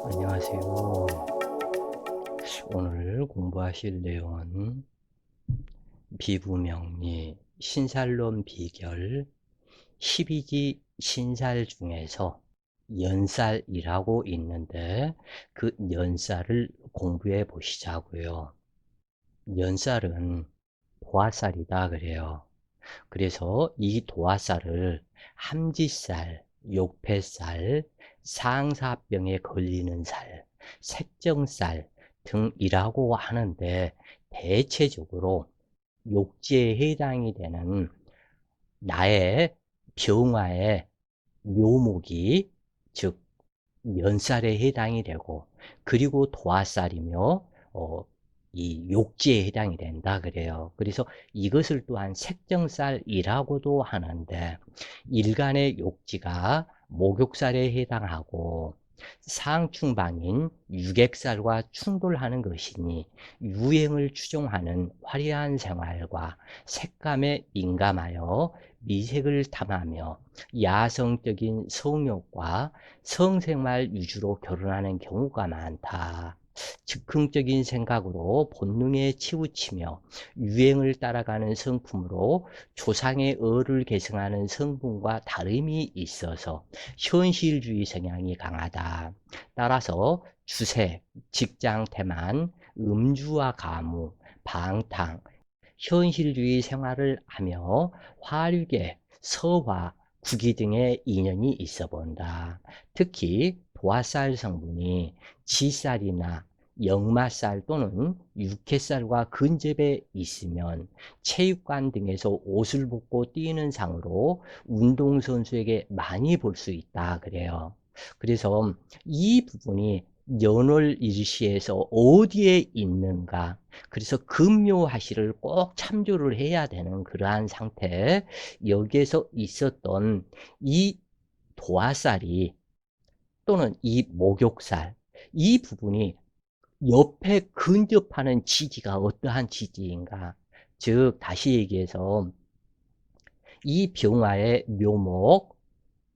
안녕하세요. 오늘 공부하실 내용은 비부명리, 신살론 비결, 12지 신살 중에서 연살이라고 있는데 그 연살을 공부해 보시자고요. 연살은 도화살이다 그래요. 그래서 이 도화살을 함지살, 욕폐살, 상사병에 걸리는 살, 색정살 등이라고 하는데 대체적으로 욕지에 해당이 되는 나의 병화의 묘목이 즉 연살에 해당이 되고 그리고 도화살이며 이 욕지에 해당이 된다 그래요. 그래서 이것을 또한 색정살이라고도 하는데 일간의 욕지가 목욕살에 해당하고 상충방인 유객살과 충돌하는 것이니 유행을 추종하는 화려한 생활과 색감에 민감하여 미색을 탐하며 야성적인 성욕과 성생활 위주로 결혼하는 경우가 많다. 즉흥적인 생각으로 본능에 치우치며 유행을 따라가는 성품으로 조상의 을을 계승하는 성분과 다름이 있어서 현실주의 성향이 강하다. 따라서 주색, 직장 태만, 음주와 가무, 방탕, 현실주의 생활을 하며 화류계, 서화, 구기 등의 인연이 있어 본다. 특히 도화살 성분이 지살이나 역마살 또는 육회살과 근접해 있으면 체육관 등에서 옷을 벗고 뛰는 상으로 운동선수에게 많이 볼 수 있다 그래요. 그래서 이 부분이 연월일시에서 어디에 있는가, 그래서 금요하시를 꼭 참조를 해야 되는 그러한 상태, 여기에서 있었던 이 도화살이 또는 이 목욕살, 이 부분이 옆에 근접하는 지지가 어떠한 지지인가, 즉 다시 얘기해서 이 병화의 묘목,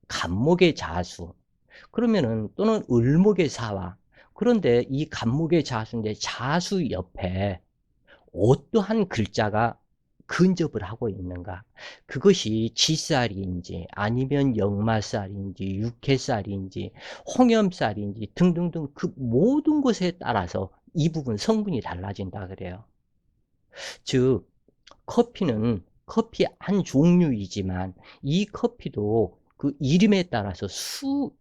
간목의 자수, 그러면은 또는 을목의 사화, 그런데 이 간목의 자수인데 자수 옆에 어떠한 글자가 근접을 하고 있는가, 그것이 지살인지 아니면 역마살인지 육해살인지 홍염살인지 등등등 그 모든 것에 따라서 이 부분 성분이 달라진다 그래요. 즉 커피는 커피 한 종류이지만 이 커피도 그 이름에 따라서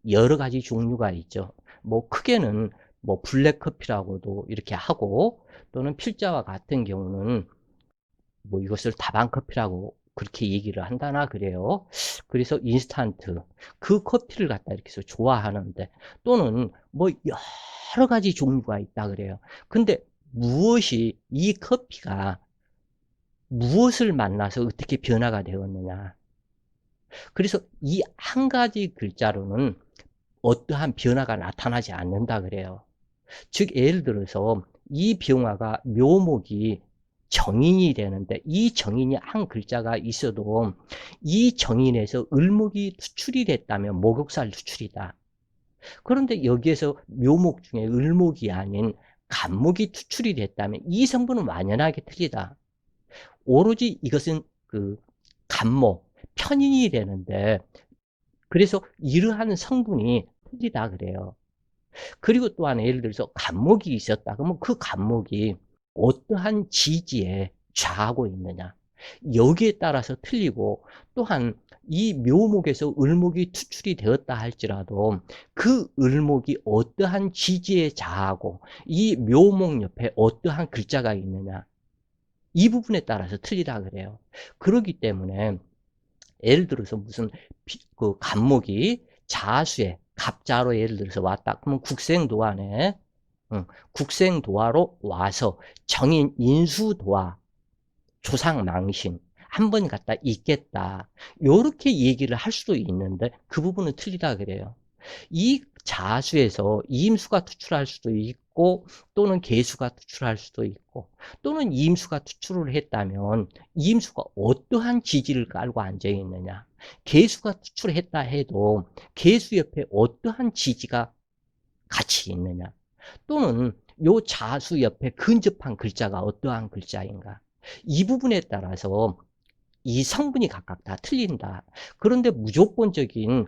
여러 가지 종류가 있죠. 뭐 크게는 뭐 블랙커피라고도 이렇게 하고, 또는 필자와 같은 경우는 뭐 이것을 다방커피라고 그렇게 얘기를 한다나 그래요. 그래서 인스턴트 그 커피를 갖다 이렇게 해서 좋아하는데, 또는 뭐 여러 가지 종류가 있다 그래요. 근데 무엇이 이 커피가 무엇을 만나서 어떻게 변화가 되었느냐, 그래서 이 한 가지 글자로는 어떠한 변화가 나타나지 않는다 그래요. 즉 예를 들어서 이 병화가 묘목이 정인이 되는데, 이 정인이 한 글자가 있어도 이 정인에서 을목이 투출이 됐다면 목욕살 투출이다. 그런데 여기에서 묘목 중에 을목이 아닌 간목이 투출이 됐다면 이 성분은 완연하게 틀리다. 오로지 이것은 그 간목, 편인이 되는데, 그래서 이러한 성분이 틀리다 그래요. 그리고 또 하나 예를 들어서 간목이 있었다 그러면 그 간목이 어떠한 지지에 좌하고 있느냐, 여기에 따라서 틀리고, 또한 이 묘목에서 을목이 투출이 되었다 할지라도 그 을목이 어떠한 지지에 좌하고 이 묘목 옆에 어떠한 글자가 있느냐, 이 부분에 따라서 틀리다 그래요. 그렇기 때문에 예를 들어서 무슨 그 간목이 자수에 갑자로 예를 들어서 왔다 그러면 국생도화네, 국생도화로 와서 정인 인수도화, 조상망신 한 번 갖다 있겠다, 요렇게 얘기를 할 수도 있는데 그 부분은 틀리다 그래요. 이 자수에서 임수가 투출할 수도 있고, 또는 계수가 투출할 수도 있고, 또는 임수가 투출을 했다면 임수가 어떠한 지지를 깔고 앉아 있느냐, 계수가 투출했다 해도 계수 옆에 어떠한 지지가 같이 있느냐. 또는 요 자수 옆에 근접한 글자가 어떠한 글자인가. 이 부분에 따라서 이 성분이 각각 다 틀린다. 그런데 무조건적인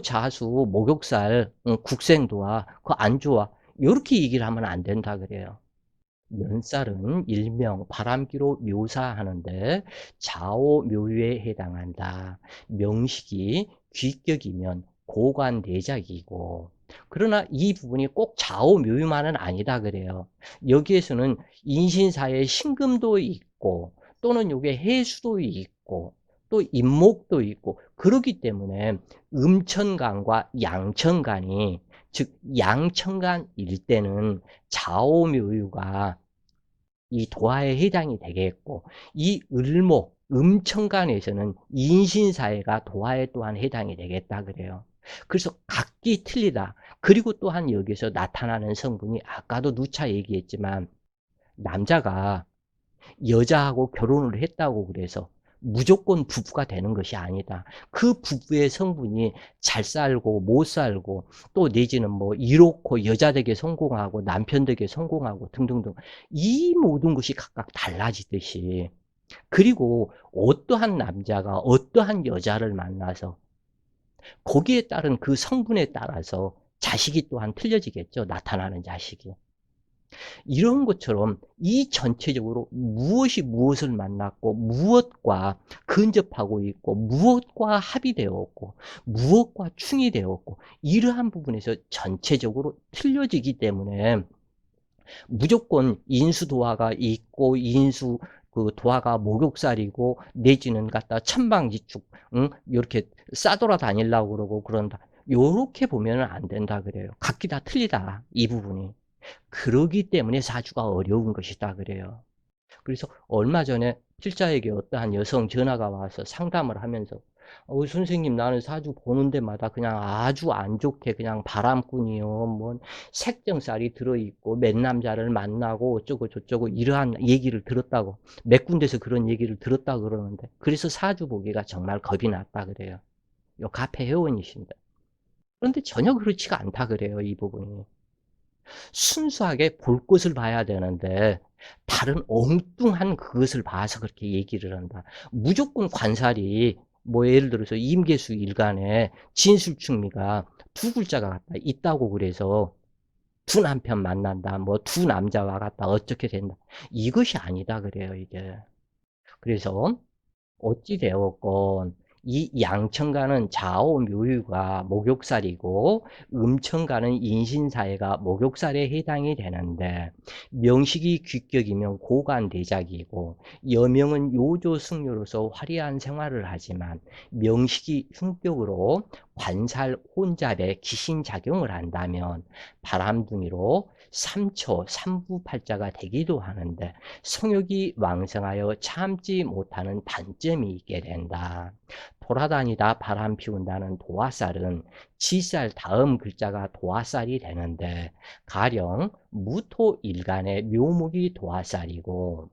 자수, 목욕살, 국생도와 그 안 좋아. 요렇게 얘기를 하면 안 된다 그래요. 연살은 일명 바람기로 묘사하는데 좌오묘유에 해당한다. 명식이 귀격이면 고관대작이고, 그러나 이 부분이 꼭 좌오묘유만은 아니다 그래요. 여기에서는 인신사에 신금도 있고 또는 요게 해수도 있고 또 임목도 있고 그러기 때문에 음천간과 양천간이, 즉 양천간일 때는 좌오묘유가 이 도화에 해당이 되겠고, 이 을목, 음천간에서는 인신사회가 도화에 또한 해당이 되겠다 그래요. 그래서 각기 틀리다. 그리고 또한 여기서 나타나는 성분이 아까도 누차 얘기했지만, 남자가 여자하고 결혼을 했다고 그래서 무조건 부부가 되는 것이 아니다. 그 부부의 성분이 잘 살고 못 살고 또 내지는 뭐 이롭고 여자 되게 성공하고 남편 되게 성공하고 등등등, 이 모든 것이 각각 달라지듯이, 그리고 어떠한 남자가 어떠한 여자를 만나서 거기에 따른 그 성분에 따라서 자식이 또한 틀려지겠죠. 나타나는 자식이. 이런 것처럼 이 전체적으로 무엇이 무엇을 만났고 무엇과 근접하고 있고 무엇과 합의되었고 무엇과 충이 되었고, 이러한 부분에서 전체적으로 틀려지기 때문에 무조건 인수도화가 있고 인수 그 도화가 목욕살이고 내지는 갖다 천방지축, 응? 이렇게 싸돌아 다니려고 그러고 그런다. 요렇게 보면은 안 된다 그래요. 각기 다 틀리다, 이 부분이. 그러기 때문에 사주가 어려운 것이다 그래요. 그래서 얼마 전에 필자에게 어떠한 여성 전화가 와서 상담을 하면서 선생님, 나는 사주 보는 데마다 그냥 아주 안 좋게 그냥 바람꾼이요, 뭔 색정살이 들어있고 맨 남자를 만나고 어쩌고 저쩌고 이러한 얘기를 들었다고, 몇 군데서 그런 얘기를 들었다 그러는데, 그래서 사주 보기가 정말 겁이 났다 그래요. 요 카페 회원이신데. 그런데 전혀 그렇지가 않다 그래요, 이 부분이. 순수하게 볼 것을 봐야 되는데 다른 엉뚱한 그것을 봐서 그렇게 얘기를 한다. 무조건 관살이 뭐 예를 들어서 임계수 일간에 진술충미가 두 글자가 같다 있다고 그래서 두 남편 만난다, 뭐 두 남자와 같다, 어떻게 된다, 이것이 아니다 그래요 이게. 그래서 어찌 되었건 이 양천가는 좌오묘유가 목욕살이고 음천가는 인신사회가 목욕살에 해당이 되는데, 명식이 귀격이면 고관대작이고 여명은 요조승려로서 화려한 생활을 하지만 명식이 흉격으로 관살 혼잡에 기신작용을 한다면 바람둥이로 삼초 삼부팔자가 되기도 하는데 성욕이 왕성하여 참지 못하는 단점이 있게 된다. 돌아다니다 바람 피운다는 도화살은 지살 다음 글자가 도화살이 되는데 가령 무토일간의 묘목이 도화살이고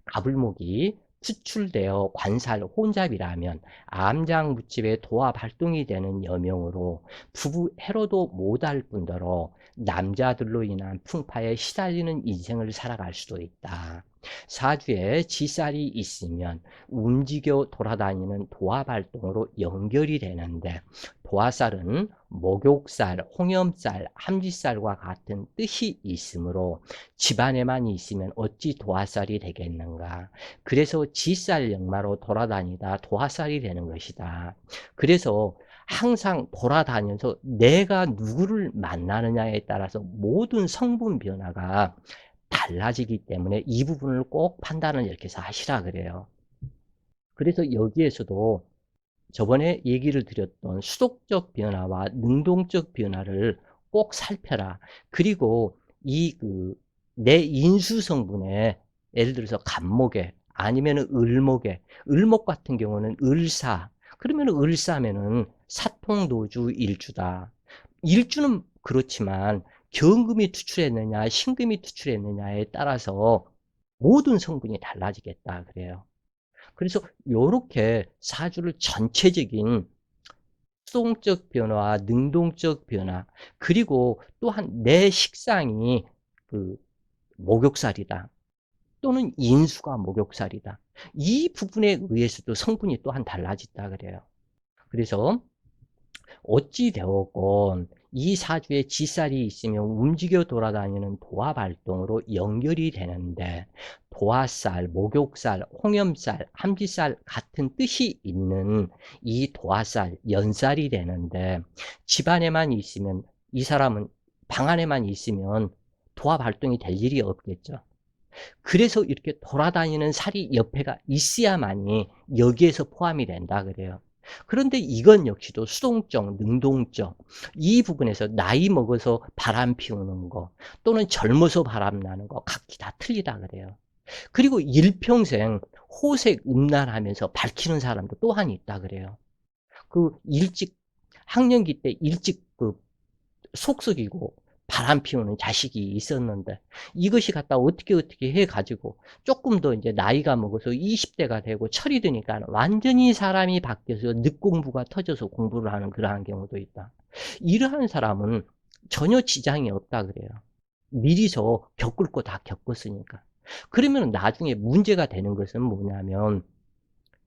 가불목이 수출되어 관살 혼잡이라면 암장무집의 도합 활동이 되는 여명으로 부부 해로도 못할 뿐더러 남자들로 인한 풍파에 시달리는 인생을 살아갈 수도 있다. 사주에 지살이 있으면 움직여 돌아다니는 도합 활동으로 연결이 되는데, 도화살은 목욕살, 홍염살, 함지살과 같은 뜻이 있으므로 집안에만 있으면 어찌 도화살이 되겠는가. 그래서 지살 역마로 돌아다니다 도화살이 되는 것이다. 그래서 항상 돌아다니면서 내가 누구를 만나느냐에 따라서 모든 성분 변화가 달라지기 때문에 이 부분을 꼭 판단을 이렇게 해서 하시라 그래요. 그래서 여기에서도 저번에 얘기를 드렸던 수독적 변화와 능동적 변화를 꼭 살펴라. 그리고 내 인수 성분에 예를 들어서 간목에 아니면 을목에, 을목 같은 경우는 을사, 그러면 을사면은 사통노주 일주다. 일주는 그렇지만 경금이 투출했느냐 신금이 투출했느냐에 따라서 모든 성분이 달라지겠다 그래요. 그래서 요렇게 사주를 전체적인 수동적 변화, 능동적 변화, 그리고 또한 내 식상이 그 목욕살이다. 또는 인수가 목욕살이다. 이 부분에 의해서도 성분이 또한 달라진다 그래요. 그래서 어찌 되었건 이 사주에 지살이 있으면 움직여 돌아다니는 도화 발동으로 연결이 되는데, 도화살, 목욕살, 홍염살, 함지살 같은 뜻이 있는 이 도화살, 연살이 되는데, 집안에만 있으면, 이 사람은 방 안에만 있으면 도화 발동이 될 일이 없겠죠. 그래서 이렇게 돌아다니는 살이 옆에가 있어야만이 여기에서 포함이 된다 그래요. 그런데 이건 역시도 수동적, 능동적, 이 부분에서 나이 먹어서 바람 피우는 거 또는 젊어서 바람 나는 거 각기 다 틀리다 그래요. 그리고 일평생 호색 음란하면서 밝히는 사람도 또한 있다 그래요. 그 일찍 학령기 때 일찍 속썩이고 바람 피우는 자식이 있었는데, 이것이 갖다 어떻게 해가지고 조금 더 이제 나이가 먹어서 20대가 되고 철이 드니까 완전히 사람이 바뀌어서 늦공부가 터져서 공부를 하는 그러한 경우도 있다. 이러한 사람은 전혀 지장이 없다 그래요. 미리서 겪을 거 다 겪었으니까. 그러면 나중에 문제가 되는 것은 뭐냐면,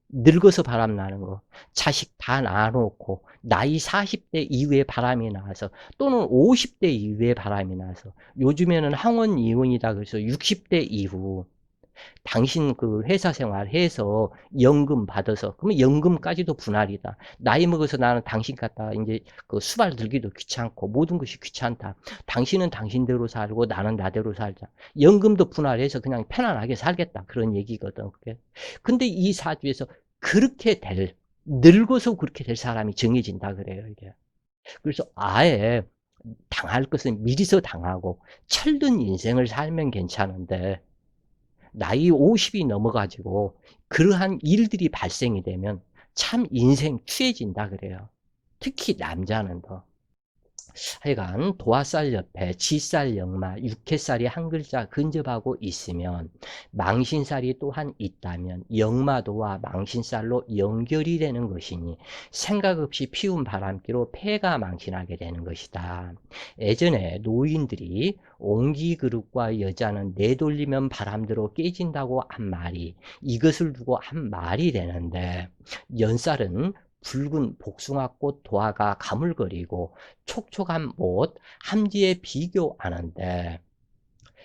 늙어서 바람 나는 거, 자식 다 낳아놓고 나이 40대 이후에 바람이 나와서, 또는 50대 이후에 바람이 나서, 요즘에는 항원 이혼이다 그래서 60대 이후 당신 그 회사 생활해서 연금 받아서, 그러면 연금까지도 분할이다. 나이 먹어서 나는 당신 같다 이제 그 수발 들기도 귀찮고 모든 것이 귀찮다. 당신은 당신대로 살고 나는 나대로 살자. 연금도 분할해서 그냥 편안하게 살겠다. 그런 얘기거든. 그게. 근데 이 사주에서 그렇게 늙어서 그렇게 될 사람이 정해진다 그래요, 이게. 그래서 아예 당할 것은 미리서 당하고 철든 인생을 살면 괜찮은데, 나이 50이 넘어가지고 그러한 일들이 발생이 되면 참 인생 취해진다 그래요. 특히 남자는 더. 하여간 도화살 옆에 지살, 역마, 육해살이 한 글자 근접하고 있으면, 망신살이 또한 있다면 역마도와 망신살로 연결이 되는 것이니 생각 없이 피운 바람기로 폐가 망신하게 되는 것이다. 예전에 노인들이 옹기 그릇과 여자는 내돌리면 바람대로 깨진다고 한 말이 이것을 두고 한 말이 되는데, 연살은 붉은 복숭아꽃 도화가 가물거리고 촉촉한 못, 함지에 비교하는데,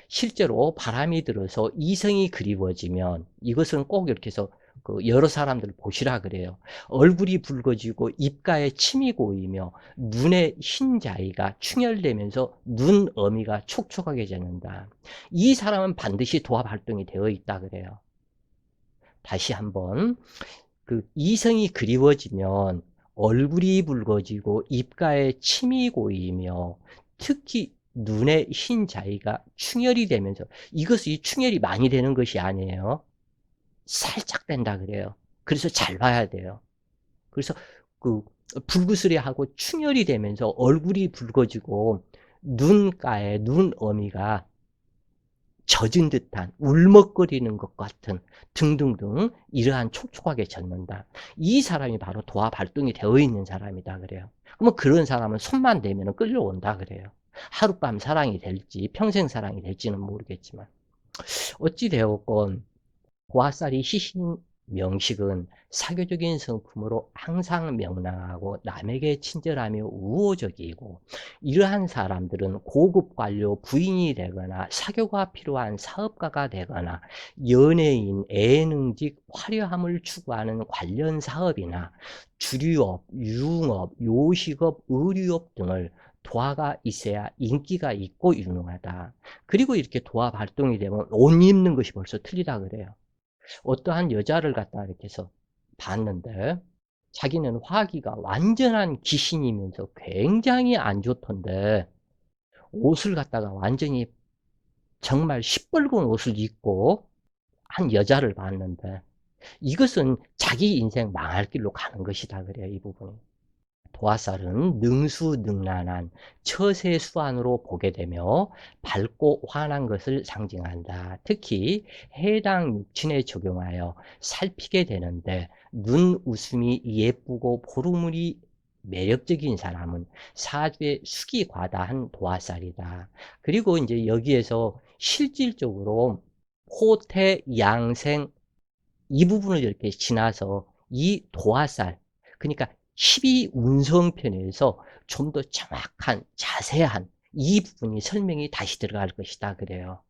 실제로 바람이 들어서 이성이 그리워지면 이것은 꼭 이렇게 해서 여러 사람들 보시라 그래요. 얼굴이 붉어지고 입가에 침이 고이며 눈의 흰자위가 충혈되면서 눈 어미가 촉촉하게 되는다. 이 사람은 반드시 도합 활동이 되어 있다 그래요. 다시 한번, 이성이 그리워지면 얼굴이 붉어지고 입가에 침이 고이며 특히 눈의 흰자위가 충혈이 되면서, 이것이 충혈이 많이 되는 것이 아니에요. 살짝 된다 그래요. 그래서 잘 봐야 돼요. 그래서 그 불구스레하고 충혈이 되면서 얼굴이 붉어지고 눈가에 눈어미가 젖은 듯한 울먹거리는 것 같은 등등등 이러한 촉촉하게 젖는다. 이 사람이 바로 도화 발동이 되어 있는 사람이다 그래요. 그러면 그런 사람은 손만 대면 끌려온다 그래요. 하룻밤 사랑이 될지 평생 사랑이 될지는 모르겠지만, 어찌 되었건 고아살이 시신 명식은 사교적인 성품으로 항상 명랑하고 남에게 친절하며 우호적이고, 이러한 사람들은 고급 관료 부인이 되거나 사교가 필요한 사업가가 되거나 연예인, 예능직, 화려함을 추구하는 관련 사업이나 주류업, 유흥업, 요식업, 의류업 등을 도화가 있어야 인기가 있고 유능하다. 그리고 이렇게 도화 발동이 되면 옷 입는 것이 벌써 틀리다 그래요. 어떠한 여자를 갖다 이렇게 해서 봤는데, 자기는 화기가 완전한 기신이면서 굉장히 안 좋던데, 옷을 갖다가 완전히 정말 시뻘건 옷을 입고 한 여자를 봤는데, 이것은 자기 인생 망할 길로 가는 것이다 그래요, 이 부분이. 도화살은 능수능란한 처세수안으로 보게 되며 밝고 환한 것을 상징한다. 특히 해당 육친에 적용하여 살피게 되는데, 눈웃음이 예쁘고 보름물이 매력적인 사람은 사주에 숙이 과다한 도화살이다. 그리고 이제 여기에서 실질적으로 호태, 양생 이 부분을 이렇게 지나서 이 도화살, 그러니까 12운성편에서 좀 더 정확한, 자세한 이 부분이 설명이 다시 들어갈 것이다 그래요.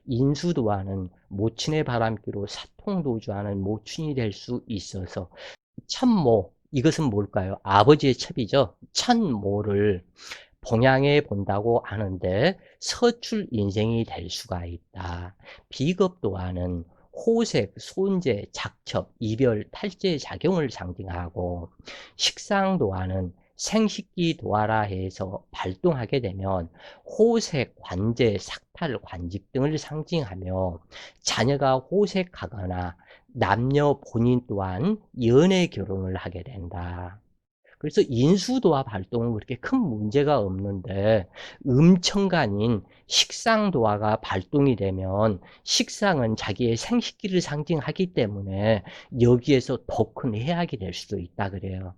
인수도화는 모친의 바람기로 사통도주하는 모친이 될 수 있어서 천모, 이것은 뭘까요? 아버지의 첩이죠. 천모를 봉양해 본다고 하는데 서출 인생이 될 수가 있다. 비겁도화는 호색, 손재, 작첩, 이별, 탈재 작용을 상징하고 식상도화는 생식기 도화라 해서 발동하게 되면 호색, 관재, 삭탈, 관직 등을 상징하며 자녀가 호색하거나 남녀 본인 또한 연애 결혼을 하게 된다. 그래서 인수도화 발동은 그렇게 큰 문제가 없는데 음천간인 식상도화가 발동이 되면 식상은 자기의 생식기를 상징하기 때문에 여기에서 더 큰 해악이 될 수도 있다 그래요.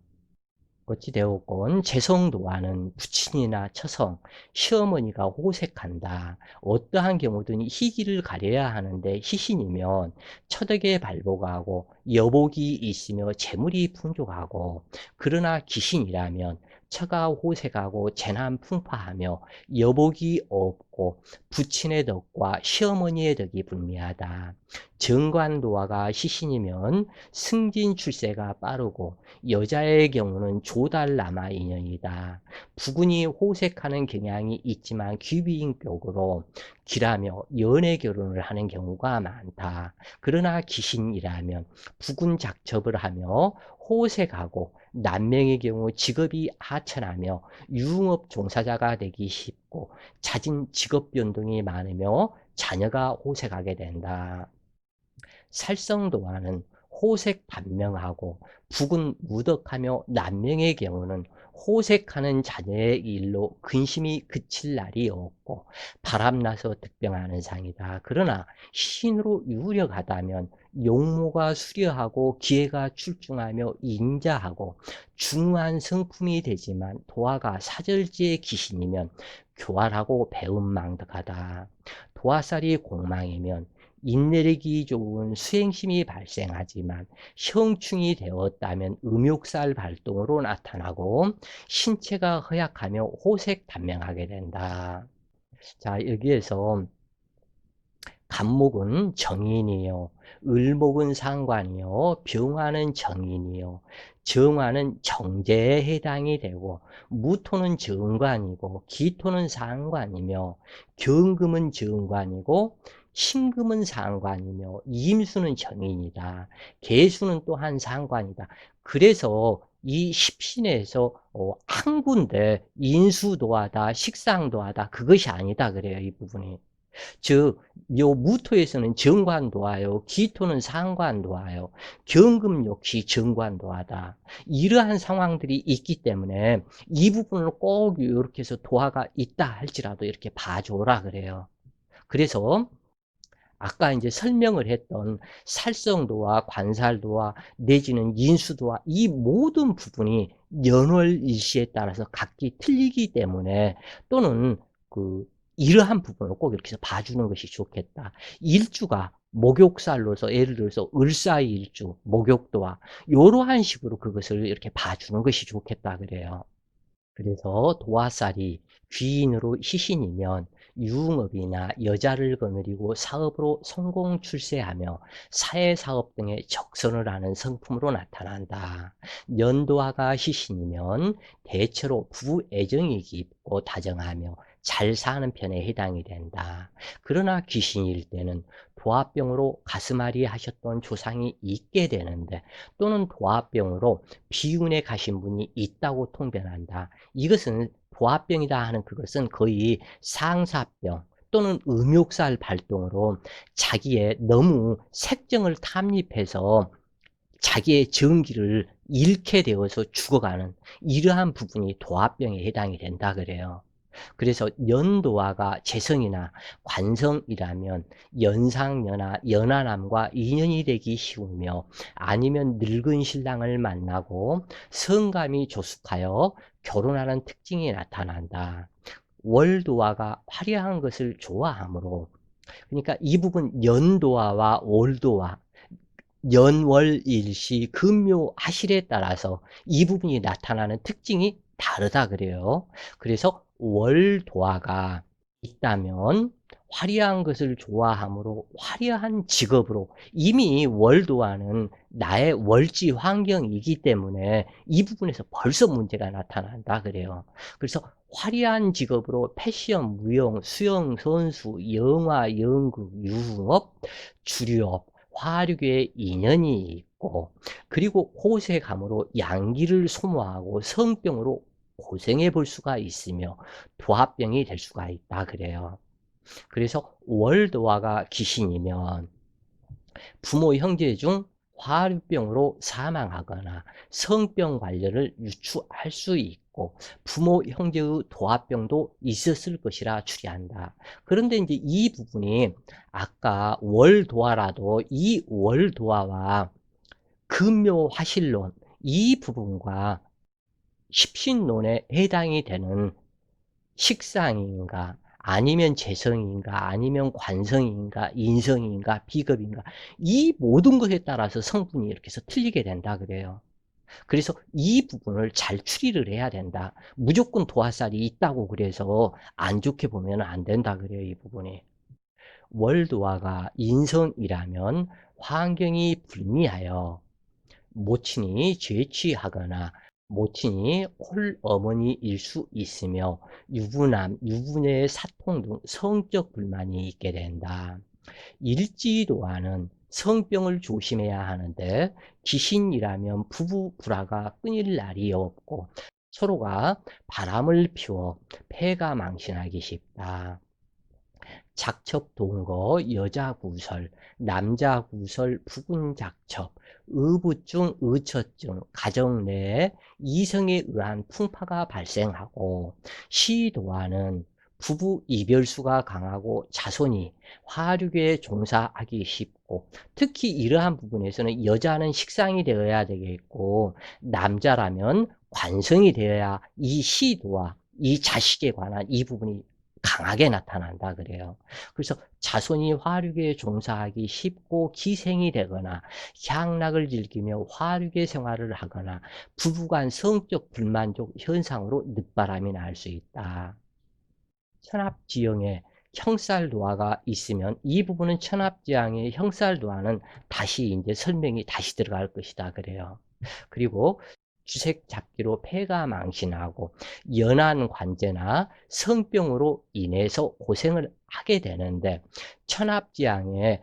어찌되었건 재성도화는 부친이나 처성, 시어머니가 호색한다. 어떠한 경우든 희기를 가려야 하는데 희신이면 처덕에 발복하고 여복이 있으며 재물이 풍족하고 그러나 귀신이라면 처가 호색하고 재난 풍파하며 여복이 없고 부친의 덕과 시어머니의 덕이 불미하다. 정관도화가 희신이면 승진 출세가 빠르고 여자의 경우는 조달남아 인연이다. 부군이 호색하는 경향이 있지만 귀비인격으로 길하며 연애 결혼을 하는 경우가 많다. 그러나 귀신이라면 부군 작첩을 하며 호색하고 남명의 경우 직업이 하천하며 유흥업 종사자가 되기 쉽고 잦은 직업 변동이 많으며 자녀가 호색하게 된다. 살성도화는 호색 반명하고 북은 무덕하며 남명의 경우는 호색하는 자녀의 일로 근심이 그칠 날이 없고 바람나서 득병하는 상이다. 그러나 신으로 유력하다면 용모가 수려하고 기회가 출중하며 인자하고 중후한 성품이 되지만 도화가 사절지의 기신이면 교활하고 배은망덕하다. 도화살이 공망이면 인내력이 좋은 수행심이 발생하지만 형충이 되었다면 음욕살 발동으로 나타나고 신체가 허약하며 호색단명하게 된다. 자, 여기에서 간목은 정인이요, 을목은 상관이요, 병화는 정인이요, 정화는 정제에 해당이 되고 무토는 정관이고 기토는 상관이며 경금은 정관이고 신금은 상관이며 임수는 정인이다. 계수는 또한 상관이다. 그래서 이 십신에서 한 군데 인수도하다, 식상도하다 그것이 아니다 그래요. 이 부분이. 즉, 요 무토에서는 정관도하요, 기토는 상관도하요, 경금 역시 정관도하다. 이러한 상황들이 있기 때문에 이 부분을 꼭 이렇게 해서 도화가 있다 할지라도 이렇게 봐줘라 그래요. 그래서 아까 이제 설명을 했던 살성도와 관살도와 내지는 인수도와 이 모든 부분이 연월일시에 따라서 각기 틀리기 때문에 또는 이러한 부분을 꼭 이렇게 해서 봐주는 것이 좋겠다. 일주가 목욕살로서 예를 들어서 을사일주, 목욕도와 이러한 식으로 그것을 이렇게 봐주는 것이 좋겠다 그래요. 그래서 도화살이 귀인으로 희신이면 유흥업이나 여자를 거느리고 사업으로 성공 출세하며 사회사업 등에 적선을 하는 성품으로 나타난다. 연도화가 희신이면 대체로 부애정이 깊고 다정하며 잘 사는 편에 해당이 된다. 그러나 귀신일 때는 도화병으로 가슴앓이 하셨던 조상이 있게 되는데 또는 도화병으로 비운에 가신 분이 있다고 통변한다. 이것은 도화병이다 하는 그것은 거의 상사병 또는 음욕살 발동으로 자기의 너무 색정을 탐입해서 자기의 정기를 잃게 되어서 죽어가는 이러한 부분이 도화병에 해당이 된다 그래요. 그래서 연도화가 재성이나 관성이라면 연상연하, 연하남과 인연이 되기 쉬우며 아니면 늙은 신랑을 만나고 성감이 조숙하여 결혼하는 특징이 나타난다. 월도화가 화려한 것을 좋아하므로, 그러니까 이 부분 연도화와 월도화, 연월일시 금묘하실에 따라서 이 부분이 나타나는 특징이 다르다 그래요. 그래서 월도화가 있다면 화려한 것을 좋아하므로 화려한 직업으로, 이미 월도화는 나의 월지 환경이기 때문에 이 부분에서 벌써 문제가 나타난다 그래요. 그래서 화려한 직업으로 패션, 무용, 수영, 선수, 영화, 연극, 유흥업, 주류업, 화류계에 인연이 있고, 그리고 호세감으로 양기를 소모하고 성병으로 고생해 볼 수가 있으며 도화병이 될 수가 있다 그래요. 그래서 월도화가 귀신이면 부모 형제 중 화류병으로 사망하거나 성병 관련을 유추할 수 있고 부모 형제의 도화병도 있었을 것이라 추리한다. 그런데 이제 이 부분이 아까 월도화라도 이 월도화와 금묘화실론 이 부분과 십신론에 해당이 되는 식상인가 아니면 재성인가 아니면 관성인가 인성인가 비겁인가, 이 모든 것에 따라서 성분이 이렇게 해서 틀리게 된다 그래요. 그래서 이 부분을 잘 추리를 해야 된다. 무조건 도화살이 있다고 그래서 안 좋게 보면 안 된다 그래요. 이 부분이 월도화가 인성이라면 환경이 불미하여 모친이 죄취하거나 모친이 홀어머니일 수 있으며 유부남, 유부녀의 사통 등 성적 불만이 있게 된다. 일지도화는 성병을 조심해야 하는데 귀신이라면 부부 불화가 끊일 날이 없고 서로가 바람을 피워 폐가 망신하기 쉽다. 작첩 동거, 여자 구설, 남자 구설, 부군 작첩, 의부증, 의처증, 가정 내에 이성에 의한 풍파가 발생하고, 시도화는 부부 이별수가 강하고 자손이 화류계에 종사하기 쉽고, 특히 이러한 부분에서는 여자는 식상이 되어야 되겠고 남자라면 관성이 되어야 이 시도와 이 자식에 관한 이 부분이 강하게 나타난다 그래요. 그래서 자손이 화류계에 종사하기 쉽고 기생이 되거나 향락을 즐기며 화류계 생활을 하거나 부부간 성적 불만족 현상으로 늦바람이 날 수 있다. 천합지형에 형살도화가 있으면 이 부분은 천합지향의 형살도화는 다시 이제 설명이 다시 들어갈 것이다 그래요. 그리고 주색 잡기로 폐가 망신하고 연한 관제나 성병으로 인해서 고생을 하게 되는데 천합지향의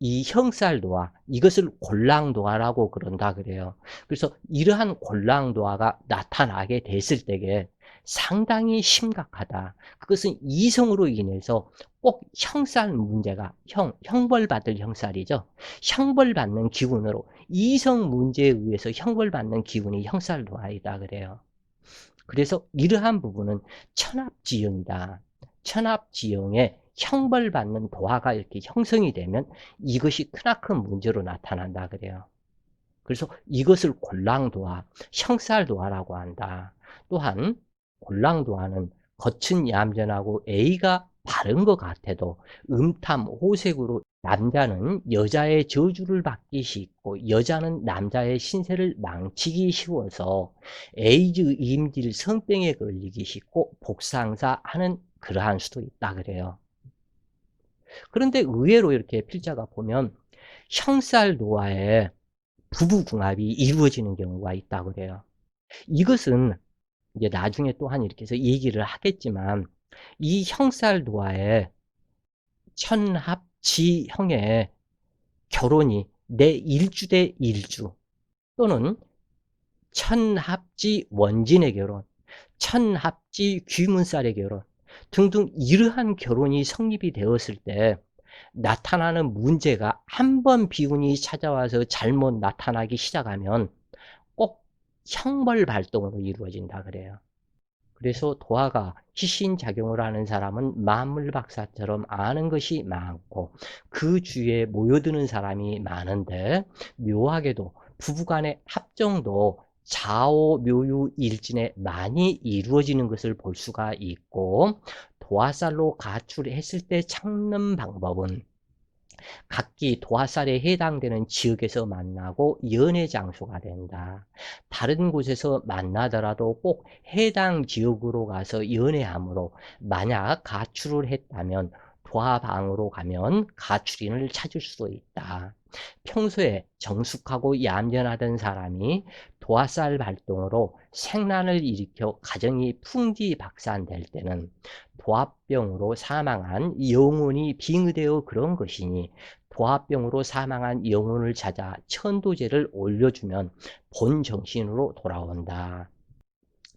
이 형살도화, 이것을 골랑도화라고 그런다 그래요. 그래서 이러한 골랑도화가 나타나게 됐을 때에 상당히 심각하다. 그것은 이성으로 인해서 꼭 형살 문제가, 형벌받을 형살이죠. 형벌받는 기운으로, 이성 문제에 의해서 형벌받는 기운이 형살도화이다 그래요. 그래서 이러한 부분은 천합지형이다. 천합지형에 형벌받는 도화가 이렇게 형성이 되면 이것이 크나큰 문제로 나타난다 그래요. 그래서 이것을 골랑도화, 형살도화라고 한다. 또한 골랑도화는 겉은 얌전하고 A가 바른 것 같아도 음탐, 호색으로 남자는 여자의 저주를 받기 쉽고 여자는 남자의 신세를 망치기 쉬워서 에이즈, 임질, 성병에 걸리기 쉽고 복상사하는 그러한 수도 있다 그래요. 그런데 의외로 이렇게 필자가 보면 형살도화에 부부궁합이 이루어지는 경우가 있다고 그래요. 이것은 이제 나중에 또한 이렇게 해서 얘기를 하겠지만 이 형살도화에 천합지형의 결혼이 내 일주 대 일주 또는 천합지 원진의 결혼, 천합지 귀문살의 결혼 등등 이러한 결혼이 성립이 되었을 때 나타나는 문제가 한 번 비운이 찾아와서 잘못 나타나기 시작하면 꼭 형벌 발동으로 이루어진다 그래요. 그래서 도화가 희신작용을 하는 사람은 만물박사처럼 아는 것이 많고 그 주위에 모여드는 사람이 많은데, 묘하게도 부부간의 합정도 좌오묘유일진에 많이 이루어지는 것을 볼 수가 있고, 도화살로 가출했을 때 찾는 방법은 각기 도화살에 해당되는 지역에서 만나고 연애 장소가 된다. 다른 곳에서 만나더라도 꼭 해당 지역으로 가서 연애하므로, 만약 가출을 했다면 도화방으로 가면 가출인을 찾을 수도 있다. 평소에 정숙하고 얌전하던 사람이 도화살 발동으로 생란을 일으켜 가정이 풍지박산될 때는 도화병으로 사망한 영혼이 빙의되어 그런 것이니, 도화병으로 사망한 영혼을 찾아 천도제를 올려주면 본 정신으로 돌아온다.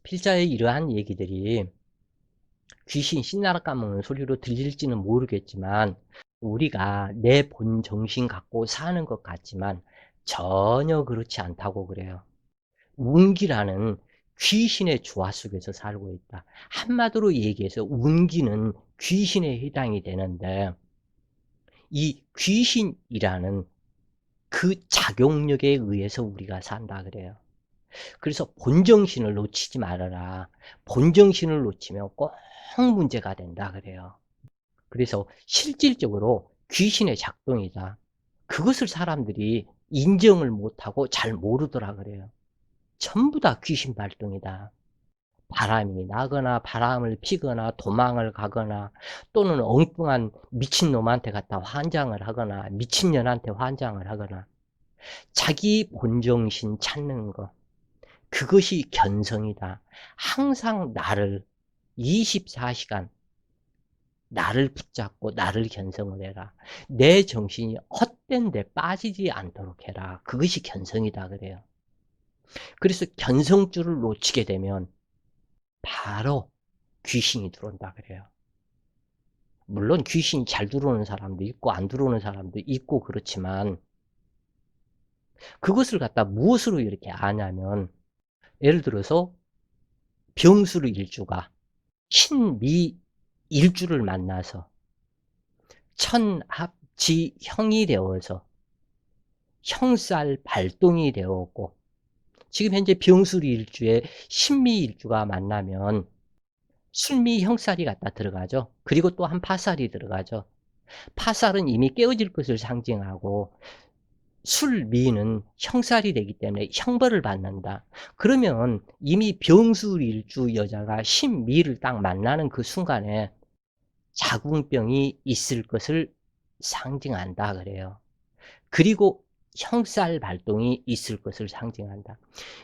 필자의 이러한 얘기들이 귀신 신나라 까먹는 소리로 들릴지는 모르겠지만, 우리가 내 본 정신 갖고 사는 것 같지만 전혀 그렇지 않다고 그래요. 운기라는 귀신의 조화 속에서 살고 있다. 한마디로 얘기해서 운기는 귀신에 해당이 되는데, 이 귀신이라는 그 작용력에 의해서 우리가 산다 그래요. 그래서 본정신을 놓치지 말아라. 본정신을 놓치면 꼭 문제가 된다 그래요. 그래서 실질적으로 귀신의 작동이다. 그것을 사람들이 인정을 못하고 잘 모르더라 그래요. 전부 다 귀신 발동이다. 바람이 나거나 바람을 피거나 도망을 가거나, 또는 엉뚱한 미친놈한테 갖다 환장을 하거나 미친년한테 환장을 하거나, 자기 본정신 찾는 것, 그것이 견성이다. 항상 나를 24시간 나를 붙잡고 나를 견성을 해라. 내 정신이 헛된 데 빠지지 않도록 해라. 그것이 견성이다 그래요. 그래서 견성줄을 놓치게 되면 바로 귀신이 들어온다 그래요. 물론 귀신이 잘 들어오는 사람도 있고 안 들어오는 사람도 있고 그렇지만, 그것을 갖다 무엇으로 이렇게 아냐면, 예를 들어서 병수르 일주가 신미 일주를 만나서 천합지형이 되어서 형살 발동이 되었고, 지금 현재 병수리 일주에 신미 일주가 만나면 술미 형살이 갖다 들어가죠. 그리고 또 한 파살이 들어가죠. 파살은 이미 깨어질 것을 상징하고, 술미는 형살이 되기 때문에 형벌을 받는다. 그러면 이미 병술일주 여자가 신미를 딱 만나는 그 순간에 자궁병이 있을 것을 상징한다 그래요. 그리고 형살 발동이 있을 것을 상징한다.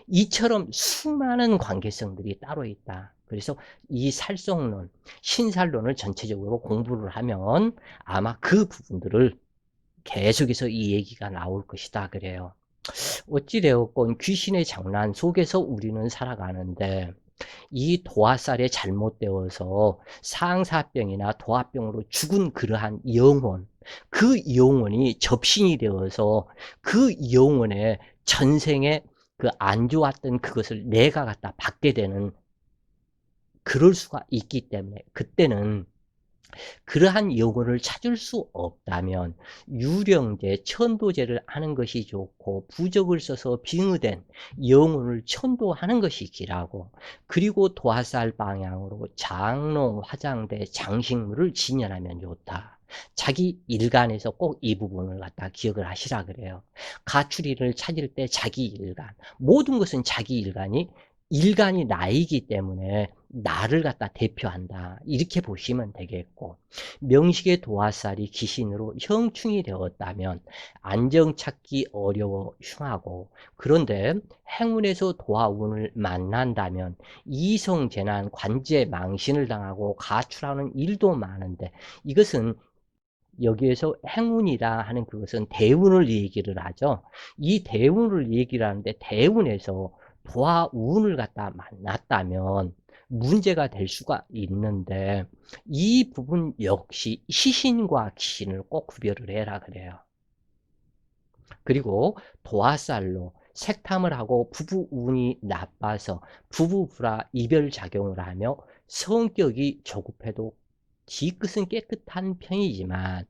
이처럼 수많은 관계성들이 따로 있다. 그래서 이 살성론, 신살론을 전체적으로 공부를 하면 아마 그 부분들을 계속해서 이 얘기가 나올 것이다 그래요. 어찌되었건 귀신의 장난 속에서 우리는 살아가는데, 이 도화살에 잘못되어서 상사병이나 도화병으로 죽은 그러한 영혼, 그 영혼이 접신이 되어서 그 영혼의 전생에 그 안 좋았던 그것을 내가 갖다 받게 되는, 그럴 수가 있기 때문에, 그때는 그러한 영혼을 찾을 수 없다면 유령제, 천도제를 하는 것이 좋고, 부적을 써서 빙의된 영혼을 천도하는 것이 기라고, 그리고 도화살 방향으로 장롱, 화장대, 장식물을 진열하면 좋다. 자기 일간에서 꼭 이 부분을 갖다 기억을 하시라 그래요. 가출이를 찾을 때 자기 일간, 모든 것은 자기 일간이 나이기 때문에 나를 갖다 대표한다. 이렇게 보시면 되겠고, 명식의 도화살이 귀신으로 형충이 되었다면 안정 찾기 어려워 흉하고, 그런데 행운에서 도화운을 만난다면 이성재난, 관제 망신을 당하고 가출하는 일도 많은데, 이것은 여기에서 행운이라 하는 그것은 대운을 얘기를 하죠. 이 대운을 얘기를 하는데, 대운에서 도화운을 갖다 만났다면 문제가 될 수가 있는데, 이 부분 역시 시신과 귀신을 꼭 구별을 해라 그래요. 그리고 도화살로 색탐을 하고 부부 운이 나빠서 부부부라 이별작용을 하며 성격이 조급해도 뒤끝은 깨끗한 편이지만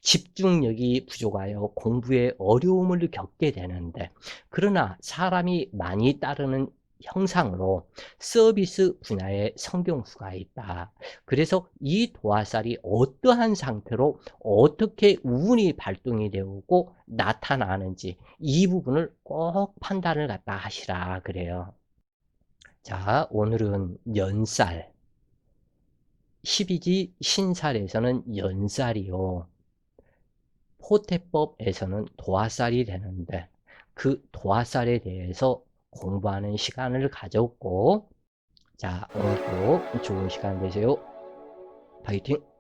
집중력이 부족하여 공부에 어려움을 겪게 되는데, 그러나 사람이 많이 따르는 형상으로 서비스 분야에 성경수가 있다. 그래서 이 도화살이 어떠한 상태로 어떻게 운이 발동이 되고 나타나는지 이 부분을 꼭 판단을 갖다 하시라 그래요. 자, 오늘은 연살, 12지 신살에서는 연살이요, 포태법에서는 도화살이 되는데, 그 도화살에 대해서 공부하는 시간을 가졌고, 자, 오늘도 좋은 시간 되세요. 파이팅!